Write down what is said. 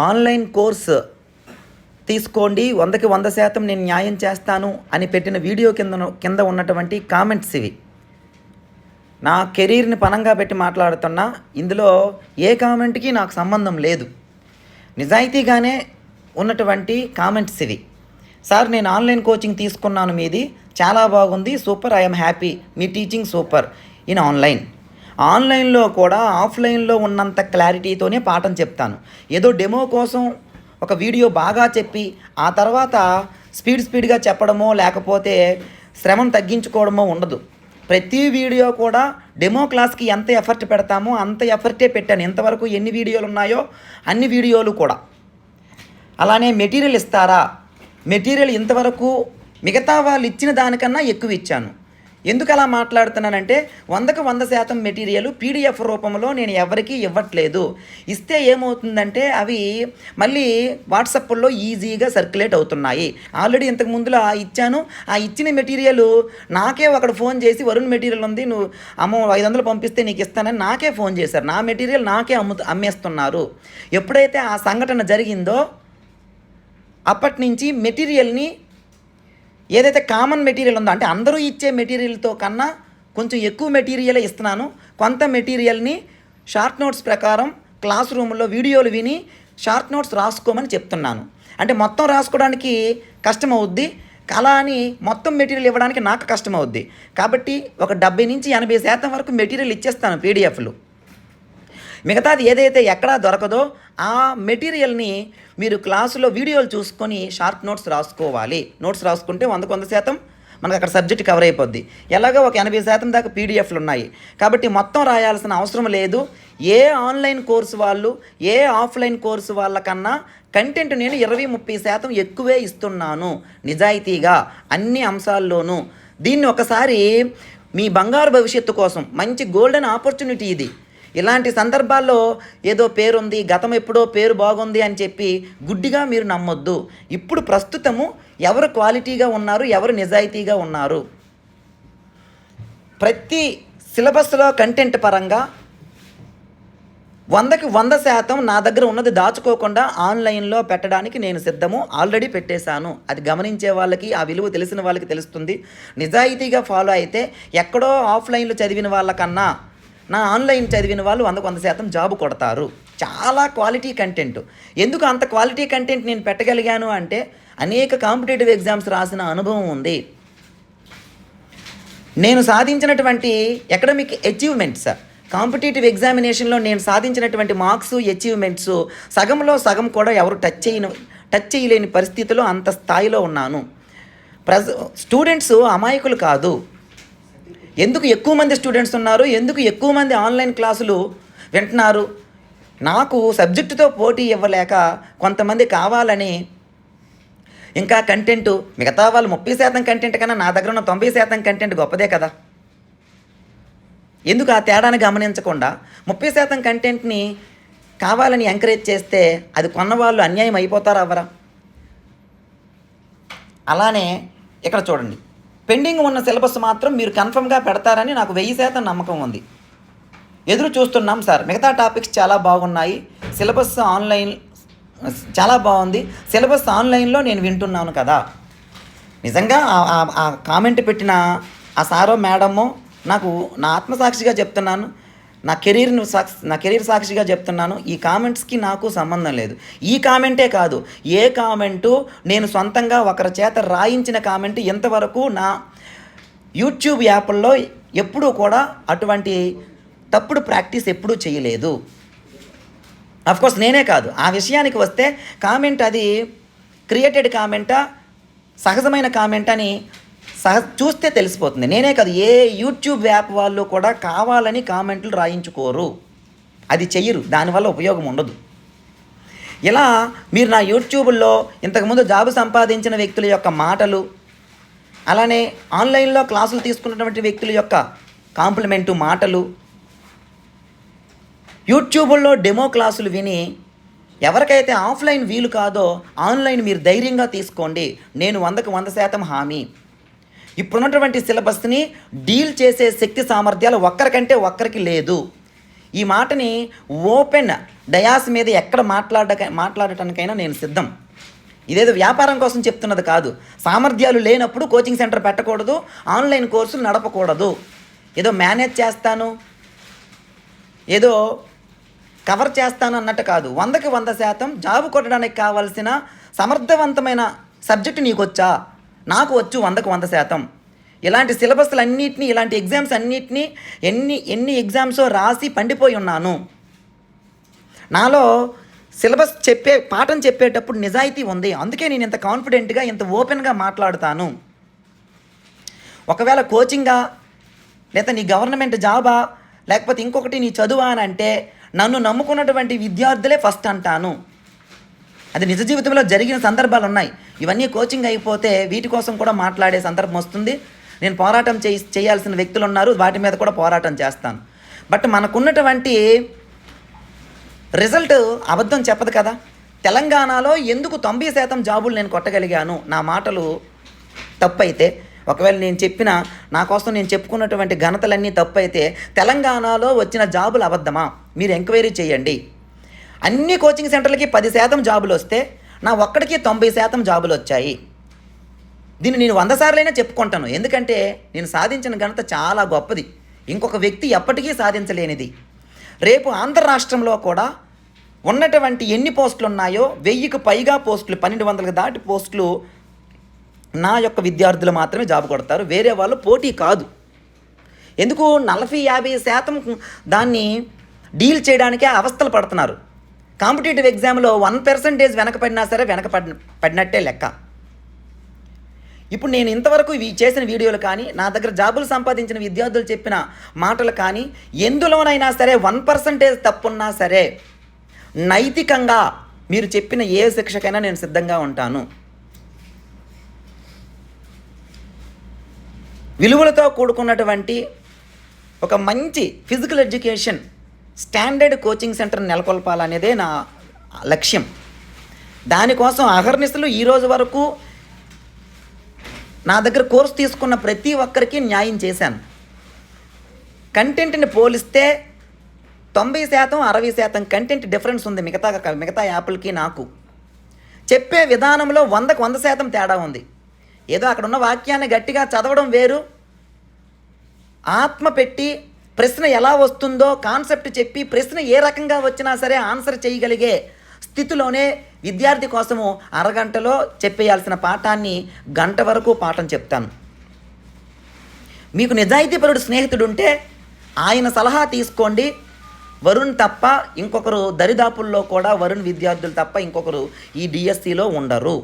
Online course తీసుకోండి, 100కి 100% నేను న్యాయం చేస్తాను అని పెట్టిన వీడియో కింద ఉన్నటువంటి కామెంట్స్ ఇవి. నా కెరీర్ని పనంగా పెట్టి మాట్లాడుతున్నా. ఇందులో ఏ కామెంట్కి నాకు సంబంధం లేదు. నిజాయితీగానే ఉన్నటువంటి కామెంట్స్ ఇవి. సార్, నేను ఆన్లైన్ కోచింగ్ తీసుకున్నాను, మీది చాలా బాగుంది, super, I'm happy, me teaching super in ఆన్లైన్లో కూడా ఆఫ్లైన్లో ఉన్నంత క్లారిటీతోనే పాఠం చెప్తాను. ఏదో డెమో కోసం ఒక వీడియో బాగా చెప్పి ఆ తర్వాత స్పీడ్గా చెప్పడమో లేకపోతే శ్రమను తగ్గించుకోవడమో ఉండదు. ప్రతి వీడియో కూడా డెమో క్లాస్కి ఎంత ఎఫర్ట్ పెడతామో అంత ఎఫర్టే పెట్టాను. ఇంతవరకు ఎన్ని వీడియోలు ఉన్నాయో అన్ని వీడియోలు కూడా. అలానే మెటీరియల్ ఇస్తారా, మెటీరియల్ ఇంతవరకు మిగతా వాళ్ళు ఇచ్చిన దానికన్నా ఎక్కువ ఇచ్చాను. ఎందుకు అలా మాట్లాడుతున్నానంటే 100కి 100% మెటీరియల్ పీడిఎఫ్ రూపంలో నేను ఎవరికీ ఇవ్వట్లేదు. ఇస్తే ఏమవుతుందంటే అవి మళ్ళీ వాట్సాప్లో ఈజీగా సర్క్యులేట్ అవుతున్నాయి. ఆల్రెడీ ఇంతకు ముందులో ఇచ్చాను. ఆ ఇచ్చిన మెటీరియల్ నాకే ఒకడు ఫోన్ చేసి, వరుణ్ మెటీరియల్ ఉంది, నువ్వు 500 పంపిస్తే నీకు ఇస్తానని నాకే ఫోన్ చేశారు. నా మెటీరియల్ నాకే అమ్మేస్తున్నారు. ఎప్పుడైతే ఆ సంఘటన జరిగిందో అప్పటి నుంచి మెటీరియల్ని ఏదైతే కామన్ మెటీరియల్ ఉందో, అంటే అందరూ ఇచ్చే మెటీరియల్తో కన్నా కొంచెం ఎక్కువ మెటీరియల్ ఇస్తున్నాను. కొంత మెటీరియల్ని షార్ట్ నోట్స్ ప్రకారం క్లాస్ రూమ్లో వీడియోలు విని షార్ట్ నోట్స్ రాసుకోమని చెప్తున్నాను. అంటే మొత్తం రాసుకోవడానికి కష్టం అవుద్ది, అలా అని మొత్తం మెటీరియల్ ఇవ్వడానికి నాకు కష్టం అవుద్ది. కాబట్టి ఒక 70 నుంచి 80% వరకు మెటీరియల్ ఇచ్చేస్తాను పీడిఎఫ్లు. మిగతాది ఏదైతే ఎక్కడా దొరకదో ఆ మెటీరియల్ని మీరు క్లాసులో వీడియోలు చూసుకొని షార్ట్ నోట్స్ రాసుకోవాలి. నోట్స్ రాసుకుంటే 100కి 100% మనకు అక్కడ సబ్జెక్ట్ కవర్ అయిపోద్ది. ఎలాగో ఒక 80% దాకా పీడిఎఫ్లు ఉన్నాయి కాబట్టి మొత్తం రాయాల్సిన అవసరం లేదు. ఏ ఆన్లైన్ కోర్సు వాళ్ళు ఏ ఆఫ్లైన్ కోర్సు వాళ్ళకన్నా కంటెంట్ నేను 20-30% ఎక్కువే ఇస్తున్నాను నిజాయితీగా అన్ని అంశాల్లోనూ. దీన్ని ఒకసారి మీ బంగారు భవిష్యత్తు కోసం మంచి గోల్డెన్ ఆపర్చునిటీ ఇది. ఇలాంటి సందర్భాల్లో ఏదో పేరుంది, గతం ఎప్పుడో పేరు బాగుంది అని చెప్పి గుడ్డిగా మీరు నమ్మొద్దు. ఇప్పుడు ప్రస్తుతము ఎవరు క్వాలిటీగా ఉన్నారు, ఎవరు నిజాయితీగా ఉన్నారు, ప్రతి సిలబస్లో కంటెంట్ పరంగా 100కి 100% నా దగ్గర ఉన్నది దాచుకోకుండా ఆన్లైన్లో పెట్టడానికి నేను సిద్ధము. ఆల్రెడీ పెట్టేశాను. అది గమనించే వాళ్ళకి, ఆ విలువ తెలిసిన వాళ్ళకి తెలుస్తుంది. నిజాయితీగా ఫాలో అయితే ఎక్కడో ఆఫ్లైన్లో చదివిన వాళ్ళకన్నా నా ఆన్లైన్ చదివిన వాళ్ళు 100కి 100% జాబు కొడతారు. చాలా క్వాలిటీ కంటెంట్. ఎందుకు అంత క్వాలిటీ కంటెంట్ నేను పెట్టగలిగాను అంటే అనేక కాంపిటేటివ్ ఎగ్జామ్స్ రాసిన అనుభవం ఉంది. నేను సాధించినటువంటి అకాడమిక్ అచీవ్మెంట్స్, కాంపిటేటివ్ ఎగ్జామినేషన్లో నేను సాధించినటువంటి మార్క్స్, అచీవ్మెంట్స్ సగంలో సగం కూడా ఎవరు టచ్ చేయలేని పరిస్థితిలో అంత స్థాయిలో ఉన్నాను. స్టూడెంట్స్ అమాయకులు కాదు. ఎందుకు ఎక్కువ మంది స్టూడెంట్స్ ఉన్నారు, ఎందుకు ఎక్కువ మంది ఆన్లైన్ క్లాసులు వింటున్నారు, నాకు సబ్జెక్టుతో పోటీ ఇవ్వలేక కొంతమంది కావాలని ఇంకా కంటెంట్, మిగతా వాళ్ళు 30% కంటెంట్ కన్నా నా దగ్గర ఉన్న 90% కంటెంట్ గొప్పదే కదా. ఎందుకు ఆ తేడాన్ని గమనించకుండా 30% కంటెంట్ని కావాలని ఎంకరేజ్ చేస్తే అది కొన్నవాళ్ళు అన్యాయం అయిపోతారా అవ్వరా? అలానే ఇక్కడ చూడండి, పెండింగ్ ఉన్న సిలబస్ మాత్రం మీరు కన్ఫర్మ్గా పెడతారని నాకు 1000% నమ్మకం ఉంది. ఎదురు చూస్తున్నాం సార్. మిగతా టాపిక్స్ చాలా బాగున్నాయి, సిలబస్ ఆన్లైన్ చాలా బాగుంది, సిలబస్ ఆన్లైన్లో నేను వింటున్నాను కదా. నిజంగా ఆ కామెంట్ పెట్టిన ఆ సారో మేడమో నాకు నా ఆత్మసాక్షిగా చెప్తున్నాను, నా కెరీర్ సాక్షిగా చెప్తున్నాను, ఈ కామెంట్స్కి నాకు సంబంధం లేదు. ఈ కామెంటే కాదు, ఏ కామెంటు నేను సొంతంగా ఒకరి చేత రాయించిన కామెంట్ ఇంతవరకు నా యూట్యూబ్ యాప్ల్లో ఎప్పుడూ కూడా అటువంటి తప్పుడు ప్రాక్టీస్ ఎప్పుడూ చేయలేదు. అఫ్కోర్స్ నేనే కాదు, ఆ విషయానికి వస్తే కామెంట్ అది క్రియేటెడ్ కామెంటా, సహజమైన కామెంట్ అని చూస్తే తెలిసిపోతుంది. నేనే కాదు, ఏ యూట్యూబ్ యాప్ వాళ్ళు కూడా కావాలని కామెంట్లు రాయించుకోరు, అది చెయ్యరు, దానివల్ల ఉపయోగం ఉండదు. ఇలా మీరు నా యూట్యూబ్లో ఇంతకుముందు జాబు సంపాదించిన వ్యక్తుల యొక్క మాటలు, అలానే ఆన్లైన్లో క్లాసులు తీసుకున్నటువంటి వ్యక్తుల యొక్క కాంప్లిమెంటు మాటలు, యూట్యూబ్లో డెమో క్లాసులు విని ఎవరికైతే ఆఫ్లైన్ వీలు కాదో ఆన్లైన్ మీరు ధైర్యంగా తీసుకోండి. నేను 100కి 100% హామీ. ఇప్పుడున్నటువంటి సిలబస్ని డీల్ చేసే శక్తి సామర్థ్యాలు ఒక్కరికంటే ఒక్కరికి లేదు. ఈ మాటని ఓపెన్ డయాస్ మీద ఎక్కడ మాట్లాడటానికైనా నేను సిద్ధం. ఇదేదో వ్యాపారం కోసం చెప్తున్నది కాదు. సామర్థ్యాలు లేనప్పుడు కోచింగ్ సెంటర్ పెట్టకూడదు, ఆన్లైన్ కోర్సులు నడపకూడదు. ఏదో మేనేజ్ చేస్తాను, ఏదో కవర్ చేస్తాను అన్నట్టు కాదు. 100కి 100% జాబు కొట్టడానికి కావాల్సిన సమర్థవంతమైన సబ్జెక్టు నీకు వచ్చా? నాకు వచ్చు 100కి 100%. ఇలాంటి సిలబస్లు అన్నిటినీ, ఇలాంటి ఎగ్జామ్స్ అన్నిటినీ ఎన్ని ఎగ్జామ్సో రాసి పండిపోయి ఉన్నాను. నాలో సిలబస్ పాఠం చెప్పేటప్పుడు నిజాయితీ ఉంది. అందుకే నేను ఇంత కాన్ఫిడెంట్గా, ఇంత ఓపెన్గా మాట్లాడుతాను. ఒకవేళ కోచింగా, లేదా నీ గవర్నమెంట్ జాబా, లేకపోతే ఇంకొకటి నీ చదువా అని అంటే నన్ను నమ్ముకున్నటువంటి విద్యార్థులే ఫస్ట్ అంటాను. అది నిజ జీవితంలో జరిగిన సందర్భాలు ఉన్నాయి. ఇవన్నీ కోచింగ్ అయిపోతే వీటి కోసం కూడా మాట్లాడే సందర్భం వస్తుంది. నేను పోరాటం చేయాల్సిన వ్యక్తులు ఉన్నారు, వాటి మీద కూడా పోరాటం చేస్తాను. బట్ మనకున్నటువంటి రిజల్ట్ అబద్ధం చెప్పదు కదా. తెలంగాణలో ఎందుకు 90% జాబులు నేను కొట్టగలిగాను? నా మాటలు తప్పైతే, ఒకవేళ నేను చెప్పిన, నా కోసం నేను చెప్పుకున్నటువంటి ఘనతలన్నీ తప్పైతే తెలంగాణలో వచ్చిన జాబులు అబద్ధమా? మీరు ఎంక్వైరీ చేయండి. అన్ని కోచింగ్ సెంటర్లకి 10% జాబులు వస్తే నా ఒక్కడికి 90% జాబులు వచ్చాయి. దీన్ని నేను 100 సార్లైనా చెప్పుకుంటాను. ఎందుకంటే నేను సాధించిన ఘనత చాలా గొప్పది, ఇంకొక వ్యక్తి ఎప్పటికీ సాధించలేనిది. రేపు ఆంధ్ర రాష్ట్రంలో కూడా ఉన్నటువంటి ఎన్ని పోస్టులు ఉన్నాయో 1000కి పైగా పోస్టులు, 1200కి దాటి పోస్టులు నా యొక్క విద్యార్థులు మాత్రమే జాబ్ కొడతారు. వేరే వాళ్ళు పోటీ కాదు. ఎందుకు 40-50% దాన్ని డీల్ చేయడానికే అవస్థలు పడుతున్నారు. కాంపిటేటివ్ ఎగ్జామ్లో 1% వెనకపడినా సరే పడినట్టే లెక్క. ఇప్పుడు నేను ఇంతవరకు ఇవి చేసిన వీడియోలు కానీ, నా దగ్గర జాబులు సంపాదించిన విద్యార్థులు చెప్పిన మాటలు కానీ, ఎందులోనైనా సరే 1% తప్పున్నా సరే నైతికంగా మీరు చెప్పిన ఏ శిక్షకైనా నేను సిద్ధంగా ఉంటాను. విలువలతో కూడుకున్నటువంటి ఒక మంచి physical education standard coaching centre నెలకొల్పాలనేదే నా లక్ష్యం. దానికోసం అహర్నిశలు ఈరోజు వరకు నా దగ్గర కోర్సు తీసుకున్న ప్రతి ఒక్కరికి న్యాయం చేశాను. కంటెంట్ని పోలిస్తే 90%, 60% కంటెంట్ డిఫరెన్స్ ఉంది మిగతా యాప్లకి నాకు. చెప్పే విధానంలో 100కి 100% తేడా ఉంది. ఏదో అక్కడ ఉన్న వాక్యాన్ని గట్టిగా చదవడం వేరు, ఆత్మ పెట్టి ప్రశ్న ఎలా వస్తుందో కాన్సెప్ట్ చెప్పి ప్రశ్న ఏ రకంగా వచ్చినా సరే ఆన్సర్ చేయగలిగే స్థితిలోనే విద్యార్థి కోసము అరగంటలో చెప్పేయాల్సిన పాఠాన్ని గంట వరకు పాఠం చెప్తాను. మీకు నిజాయితీపరుడు స్నేహితుడు ఉంటే ఆయన సలహా తీసుకోండి. వరుణ్ తప్ప ఇంకొకరు, దరిదాపుల్లో కూడా వరుణ్ విద్యార్థులు తప్ప ఇంకొకరు ఈ డిఎస్సిలో ఉండరు.